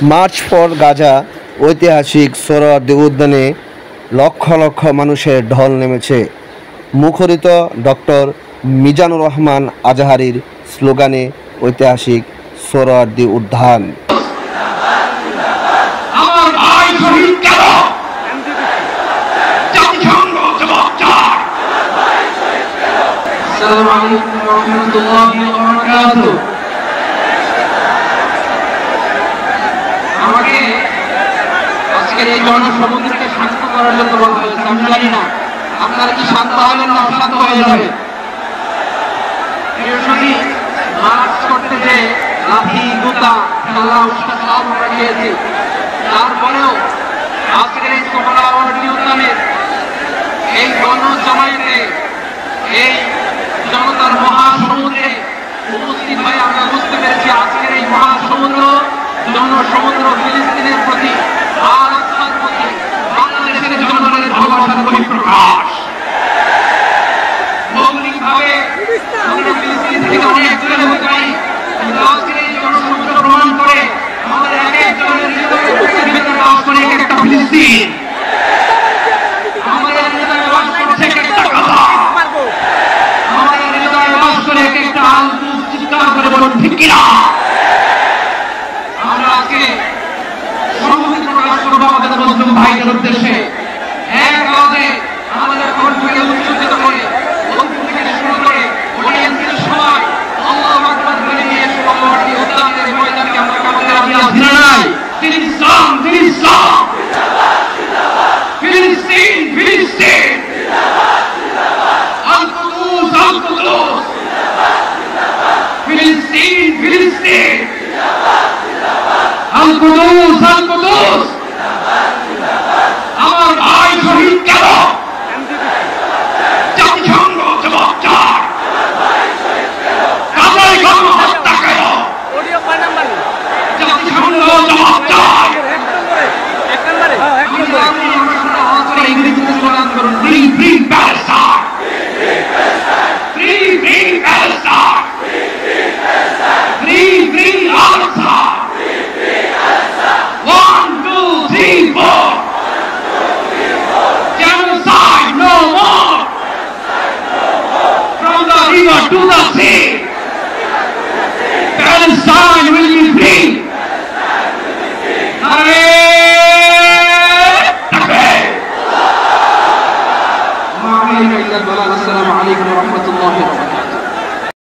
March for Gaza ঐতিহাসিক সোহরাওয়ার্দী উদ্যানে লক্ষ লক্ষ মানুষের ঢল নেমেছে। মুখরিত ডক্টর মিজানুর রহমান আজহারীর স্লোগানে ঐতিহাসিক সোহরাওয়ার্দী উদ্যান। আমাকে আজকের এই জনসমুদ্রকে শান্ত করার জন্য বলা হয়েছে। আমি জানি না আপনারা কি শান্ত হবেন না অশান্ত হয়ে যাবে। মার্চ করতে যে লাঠি গুতা খেলা উৎসাহ সব আমরা খেয়েছি, তারপরেও আজকের এই সোহরাওয়ার্দী উদ্যানের এই গণজমায়েতে এই জনতার মহাসমুদ্রে উপস্থিত হয়ে আমরা বুঝতে পেরেছি আজকের এই মহাসমুদ্র জনসমুদ্র ফিলিস্তিনের প্রতি আর আস্থার প্রতি বাংলাদেশের জনগণের ভালোবাসার বহিঃপ্রকাশ। মৌলিকভাবে আমরা ফিলিস্তিন থেকে অনেক দূরে হতে পারি, কিন্তু আজকের এই জনসমুদ্র প্রমাণ করে আমাদের এক একজনের হৃদয়ের ভিতরে বাস করে একটা ফিলিস্তিন, আমাদের হৃদয়ে বাস করছে একটা গাজা, আমাদের হৃদয়ে বাস করে একটা আল-কুদস। চিৎকার করে বলুন ঠিক কিনা? আমরা আজকে সম্মতি প্রকাশ করবো আমাদের মুসলিম ভাইদের উদ্দেশ্যে। এক আওয়াজে আমাদের কণ্ঠকে উচ্চরিত করে বন্ধু থেকে শুরু করে অডিয়েন্সের সবাই আল্লাহু আকবার বলে নিয়ে সোহরাওয়ার্দী উদ্যানের ময়দানকে আমরা কামাতে রাজি আছি না নাই? ফিলিস্তিন ফিলিস্তিন ফিলিস্তিন ফিলিস্তিন আল-কুদস আল-কুদস ফিলিস্তিন ফিলিস্তিন আল-কুদস আল-কুদস। আমার ভাই শহীদ কেন?